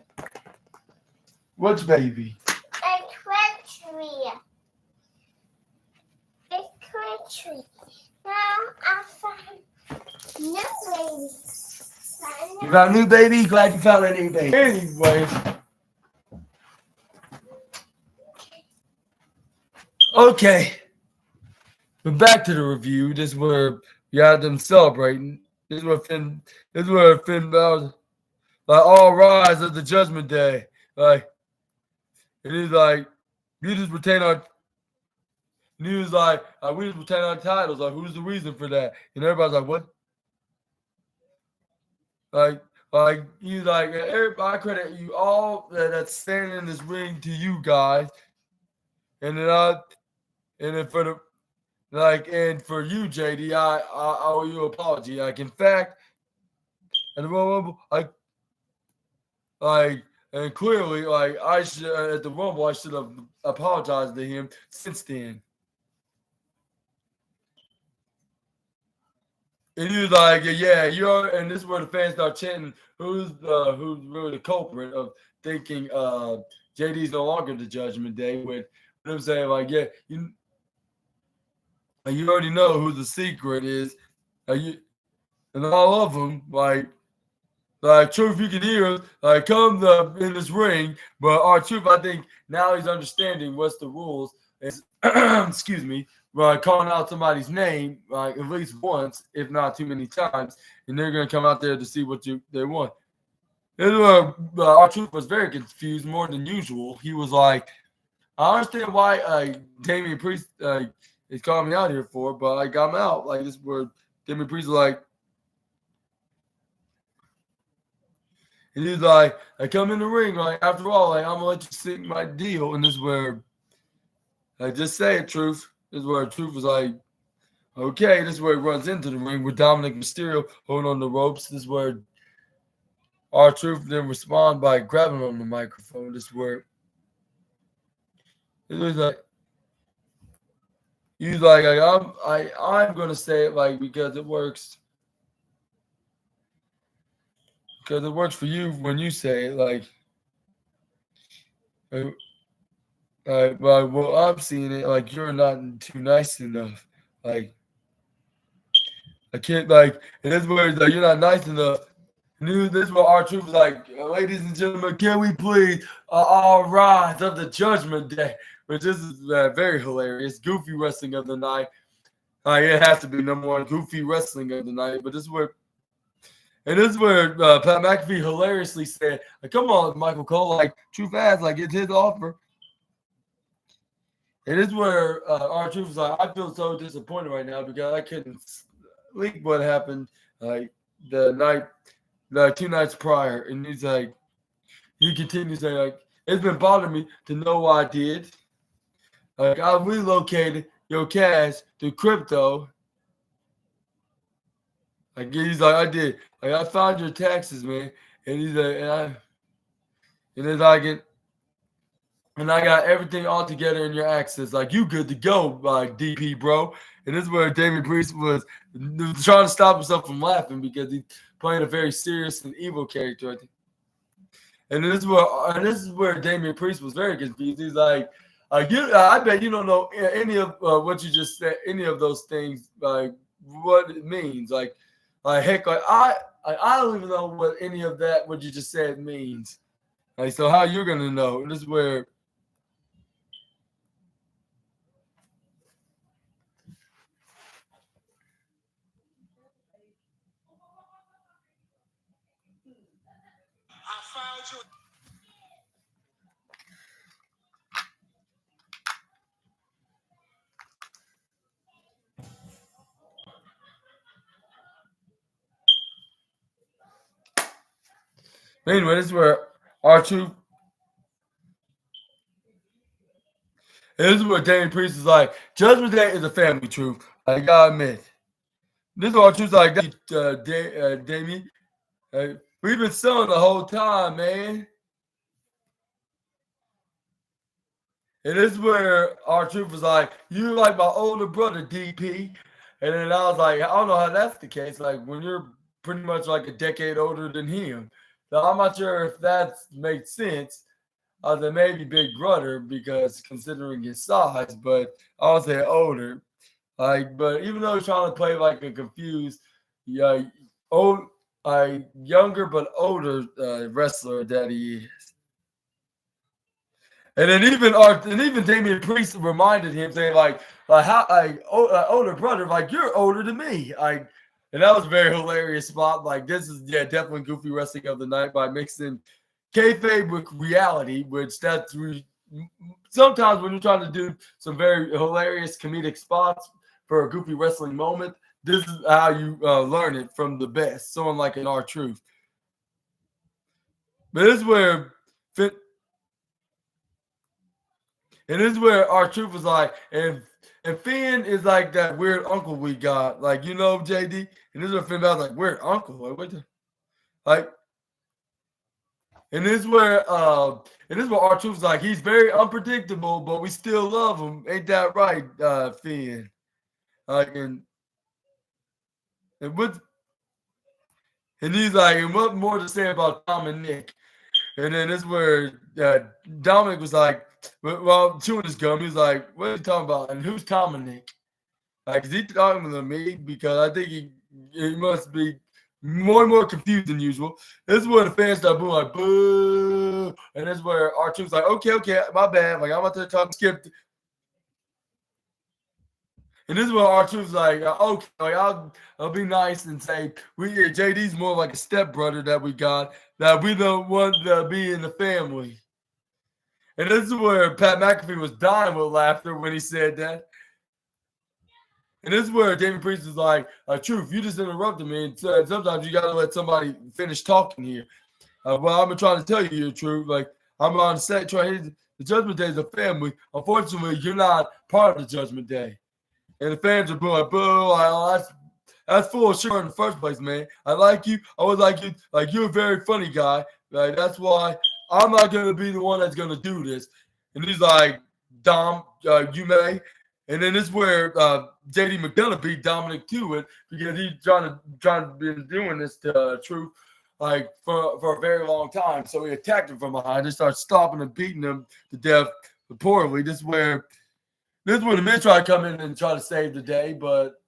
Which baby? A treachery. A treachery. Now I found new baby. You found a new baby? Glad you found a new baby. Anyway. Okay. But back to the review. This is where you had them celebrating. This is where Finn Balor, like, all rise of the Judgment Day. Like, and he's like, we just retain our. And he was like, we just retain our titles. Like, who's the reason for that? And everybody's like, what? Like he's like, I credit you all that's standing in this ring to you guys. And then for the. And for you, JD, I owe you an apology. Like, in fact, at the Rumble, and clearly, I should at the Rumble, I should have apologized to him since then. And he was like, yeah, and this is where the fans start chanting, who's really the culprit of thinking JD's no longer the Judgment Day, with them saying, like, yeah, you already know who the secret is. And all of them, like Truth, you can hear us, come in this ring. But our Truth, I think now he's understanding what's the rules. Is excuse me, calling out somebody's name at least once, if not too many times, and they're gonna come out there to see what they want. And our Truth was very confused, more than usual. He was like, I understand why Damian Priest is calling me out here for, but I got him out. Like, this where Damian Priest is like, and he's like, I come in the ring, after all, I'm gonna let you sink my deal. And this is where just say it, Truth. This is where Truth was like, okay. This is where he runs into the ring with Dominic Mysterio holding on the ropes. This is where our Truth then respond by grabbing on the microphone. This is where it was like, he's like, I'm gonna say it because it works. Because it works for you when you say it, well, I'm seeing it you're not too nice enough. I can't and this is where it's you're not nice enough. And this is where our Truth was like, ladies and gentlemen, can we please all rise of the Judgment Day? Which is very hilarious. Goofy wrestling of the night. It has to be number one goofy wrestling of the night. But this is where. And this is where Pat McAfee hilariously said, come on, Michael Cole, Truth ass, it's his offer. And this is where our Truth was like, I feel so disappointed right now because I couldn't leak what happened the night, 2 nights prior. And he's like, he continues saying, it's been bothering me to know what I did. I relocated your cash to crypto. He's like, I did. I found your taxes, man. And he's like, and I got everything all together in your access. You good to go, DP, bro. And this is where Damian Priest was trying to stop himself from laughing because he's playing a very serious and evil character, I think. And this is where Damian Priest was very confused. He's like, I bet you don't know any of what you just said, any of those things, what it means. Heck, I don't even know what any of that, what you just said, means. So how you're gonna know? And this is where Anyway, this is where R-Truth. This is where Damian Priest is like, Judgment Day is a family truth. I gotta admit. This is what R-Truth's like, Damian. We've been selling the whole time, man. And this is where R-Truth was like, you like my older brother, DP. And then I was like, I don't know how that's the case. Like, when you're pretty much like a decade older than him. So I'm not sure if that makes sense. I was like, maybe big brother because considering his size, but I would say older. Like, but even though he's trying to play like a confused, younger but older wrestler that he is. And then even Damian Priest reminded him, saying like how older brother, like you're older than me. And that was a very hilarious spot. Like this is definitely goofy wrestling of the night by mixing kayfabe with reality, which sometimes when you're trying to do some very hilarious comedic spots for a goofy wrestling moment, this is how you learn it from the best. Someone like an R-Truth. But this is where And this is where R-Truth was like, and Finn is like that weird uncle we got, like JD. And this is where Finn Balor's like weird uncle, and this is where R-Truth was like he's very unpredictable, but we still love him. Ain't that right, Finn? And he's like, and what more to say about Tom and Nick? And then this is where Dominic was like, well, chewing his gum, he's like, what are you talking about? And who's Tom and Nick? Like, is he talking to me? Because I think he must be more and more confused than usual. This is where the fans start booing, like, boo. And this is where R-Truth's like, okay, my bad. Like, I'm about to talk, skip. And this is where R-Truth's like, okay, like, I'll be nice and say, JD's more like a stepbrother that we got, that we don't want to be in the family. And this is where Pat McAfee was dying with laughter when he said that. And this is where Damian Priest is like, Truth, you just interrupted me. And sometimes you got to let somebody finish talking here. Well, I've been trying to tell you the truth. Like, I'm on set trying. The Judgment Day is a family. Unfortunately, you're not part of the Judgment Day. And the fans are like, boo, that's full of sugar in the first place, man. I like you. I always like you. Like, you're a very funny guy. Like, that's why I'm not going to be the one that's going to do this. And he's like, Dom, you may. And then this is where JD McDonough beat Dominic to it because he's trying to be doing this to Truth like for a very long time. So he attacked him from behind and started stopping and beating him to death poorly. This is where the men try to come in and try to save the day, but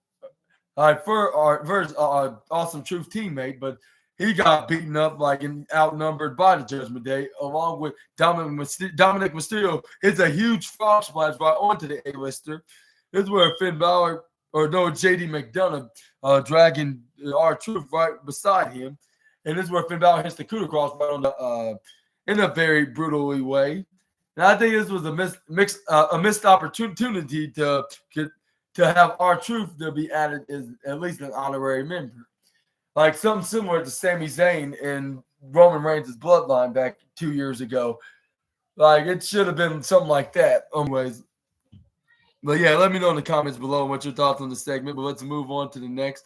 for our awesome Truth teammate, but he got beaten up and outnumbered by the Judgment Day, along with Dominic Mysterio. It's a huge frog splash right onto the A-lister. This is where Finn Balor, JD McDonough, dragging R-Truth right beside him. And this is where Finn Balor hits the coup de grace right on the in a very brutally way. And I think this was a missed opportunity to have R-Truth to be added as at least an honorary member. Like something similar to Sami Zayn and Roman Reigns' bloodline back 2 years ago. Like it should have been something like that. Anyways. But yeah, let me know in the comments below what your thoughts on the segment. But let's move on to the next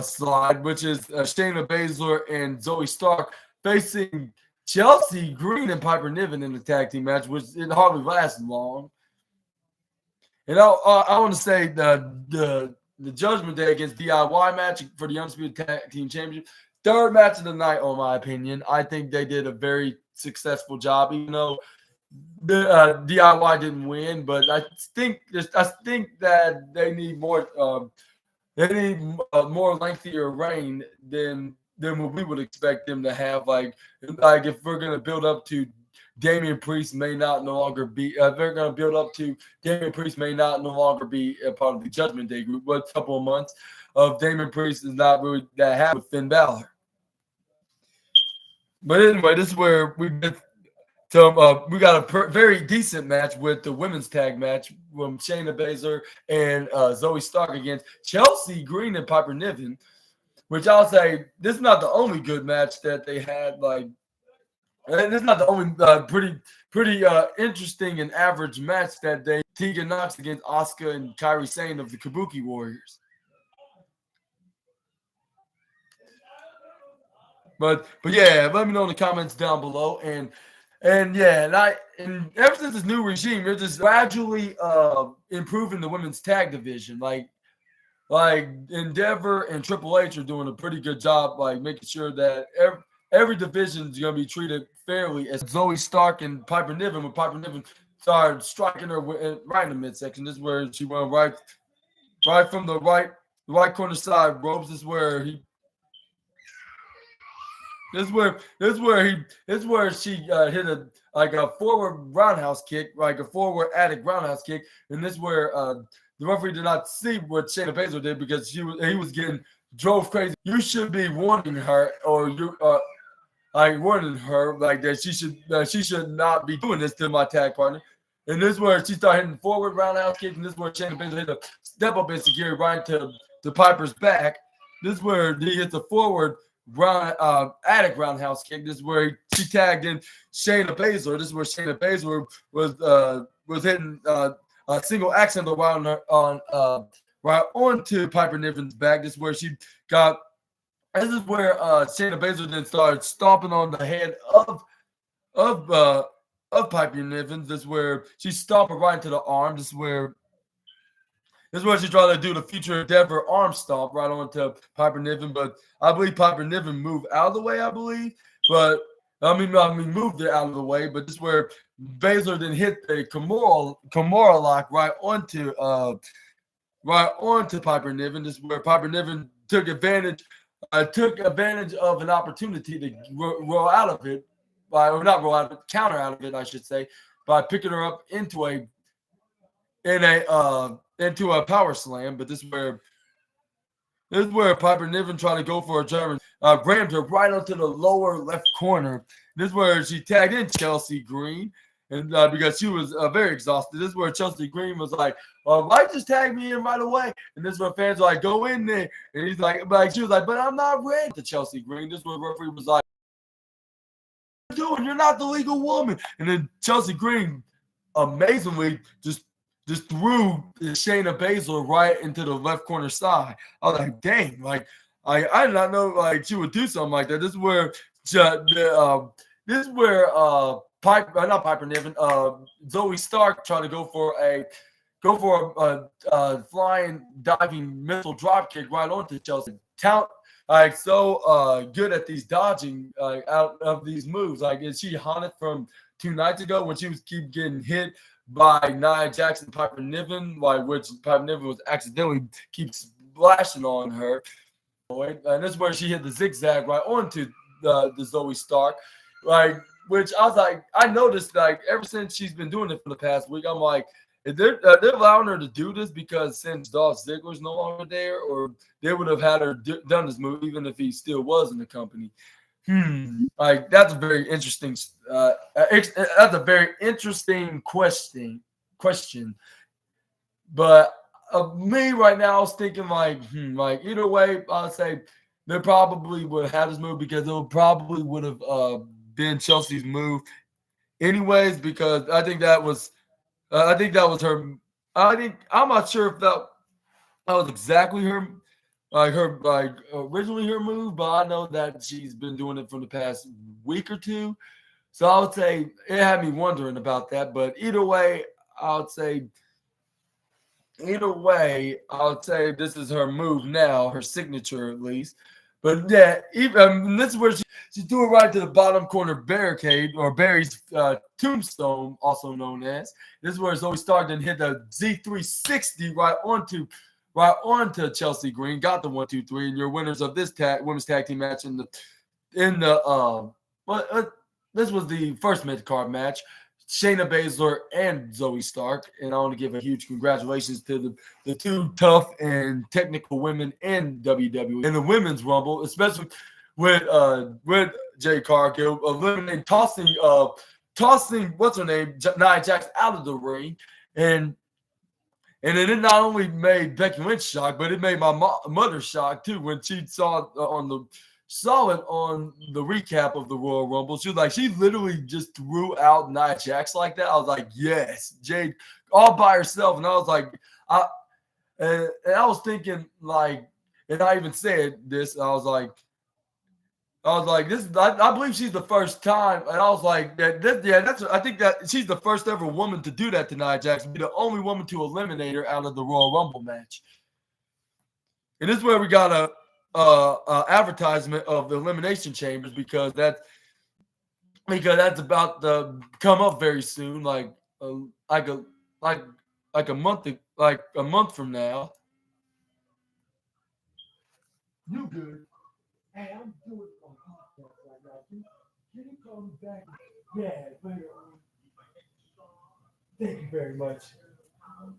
slide, which is Shayna Baszler and Zoe Stark facing Chelsea Green and Piper Niven in the tag team match, which it hardly lasted long. And I want to say the Judgment Day against DIY match for the Undisputed Tag Team Championship. Third match of the night, in my opinion. I think they did a very successful job, even though the DIY didn't win. But I think that they need more. They need a more lengthier reign than what we would expect them to have. Like if we're gonna build up to Damian Priest may not no longer be. They're going to build up to Damian Priest may not no longer be a part of the Judgment Day group. But a couple of months of Damian Priest is not really that happy with Finn Balor. But anyway, this is where we get some. We got a very decent match with the women's tag match from Shayna Baszler and Zoe Stark against Chelsea Green and Piper Niven. Which I'll say, this is not the only good match that they had. Like, and this is not the only pretty interesting and average match that they Tegan Knox against Asuka and Kairi Sane of the Kabuki Warriors. But yeah, let me know in the comments down below. And ever since this new regime, they're just gradually improving the women's tag division. Like Endeavor and Triple H are doing a pretty good job, like making sure that every division is going to be treated fairly. As Zoe Stark and Piper Niven, when Piper Niven started striking her right in the midsection, this is where she went right from the right corner side ropes. This is where he. This is where she hit a forward roundhouse kick, like a forward attic roundhouse kick, and this is where the referee did not see what Shayna Baszler did because he was getting drove crazy. You should be warning her, or you warning her like that she should not be doing this to my tag partner. And this is where she started hitting forward roundhouse kick, and this is where Shayna Baszler hit a step up insecurity right to Piper's back. This is where he hits a forward attic roundhouse kick. This is where she tagged in Shayna Baszler. This is where Shayna Baszler was hitting a single accent around her right onto Piper Niven's back. This is where she got. This is where Shayna Baszler then started stomping on the head of Piper Niven. This is where she stomped her right into the arm. This is where she tried to do the future Endeavor arm stomp right onto Piper Niven, but I believe Piper Niven moved out of the way. I believe, but I mean moved it out of the way. But this is where Baszler then hit the Kimura lock right onto Piper Niven. This is where Piper Niven took advantage of an opportunity to roll out of it, counter out of it, I should say, by picking her up into a power slam. But this is where Piper Niven tried to go for a German, rammed her right onto the lower left corner. This is where she tagged in Chelsea Green, and because she was very exhausted. This is where Chelsea Green was like, "Why just tag me in right away?" And this is where fans were like, "Go in there," and he's like, she was like, "But I'm not ready." To Chelsea Green, this is where the referee was like, "What are you doing? You're not the legal woman." And then Chelsea Green, amazingly, just threw Shayna Baszler right into the left corner side. I was like, dang, like I did not know like she would do something like that. This is where not Piper Niven, Zoe Stark tried to go for a flying diving missile drop kick right onto Chelsea. Good at these dodging out of these moves. Like, is she haunted from 2 nights ago when she was keep getting hit by Nia Jax and Piper Niven, which Piper Niven was accidentally keeps splashing on her. And this is where she hit the zigzag right onto the Zoe Stark, like, which I was like, I noticed like ever since she's been doing it for the past week, I'm like, they're allowing her to do this because since Dolph Ziggler's no longer there, or they would have had her done this move even if he still was in the company. Like that's a very interesting. That's a very interesting question. But me right now, I was thinking like either way, I'd say they probably would have had this move because it probably would have been Chelsea's move, anyways. Because I think that was her. I'm not sure if that was exactly her. Originally her move, but I know that she's been doing it for the past week or two. So I would say it had me wondering about that. But either way, I would say this is her move now, her signature at least. But yeah, this is where she threw it right to the bottom corner barricade, or Barry's tombstone, also known as. This is where Zoe Stark then hit the Z360 right onto Chelsea Green, got the 1, 2, 3, and your winners of this women's tag team match this was the first mid-card match, Shayna Baszler and Zoe Stark. And I want to give a huge congratulations to the two tough and technical women in WWE in the Women's Rumble, especially with Jay Cargill, eliminating tossing what's her name, Nia Jax out of the ring, and then it not only made Becky Lynch shocked, but it made my mother shocked too when she saw it on the recap of the Royal Rumble. She was like, she literally just threw out Nia Jax like that. I was like, yes, Jade all by herself, and I was like, and I was thinking like, and I even said this, I was like, this. I believe she's the first time, and I was like, I think that she's the first ever woman to do that to Nia Jax, be the only woman to eliminate her out of the Royal Rumble match. And this is where we got a advertisement of the Elimination Chambers because that's about to come up very soon, like a month from now. You good? Hey, I'm doing a podcast right now. Can you call me back? Yeah, later on. Thank you very much. I'm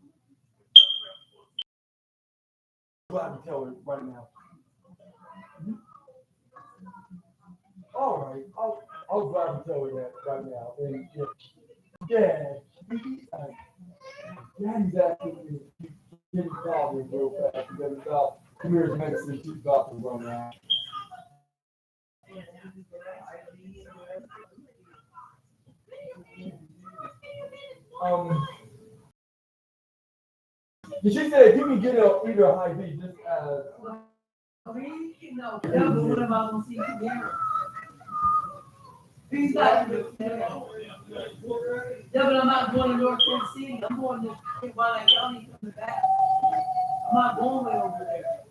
glad to tell her right now. All right, I'll glad to tell her that right now. And Daddy's actually getting problems real fast because about Kamira's medicine she's about to run out. She said you can get either a high V just He's not. Yeah, but I'm not going to North Tennessee. I'm going to Wildlife County coming back. I'm not going way over there.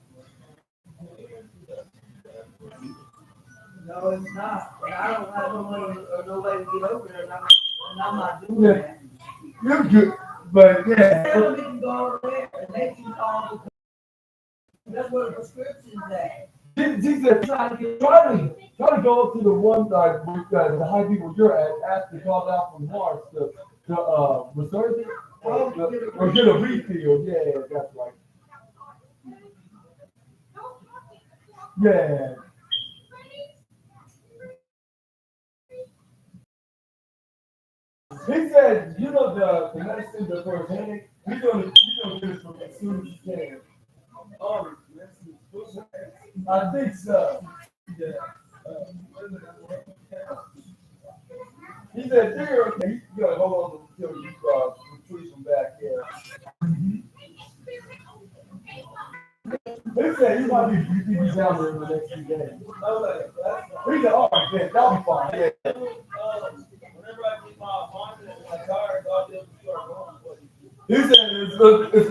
No, it's not. And I don't have no money or no way to get over there. And I'm not doing that. You're good, but Tell them they can go over there and they can call. That's where the prescription's at. She said, try to go up to the one side with the high people you're at, ask to call out from Mars to reserve it or get a refill. Yeah, that's right. Yeah. He said, you know the medicine for his headache, he's gonna get it from as soon as he can. I think so. Yeah. He said, "You're okay. You gotta hold on until you retrieve them back here." He said he might be down there in the next few days. He said, "All right, man, that'll be fine." Yeah. Whenever I get my car, I'll be able to start going. He said it's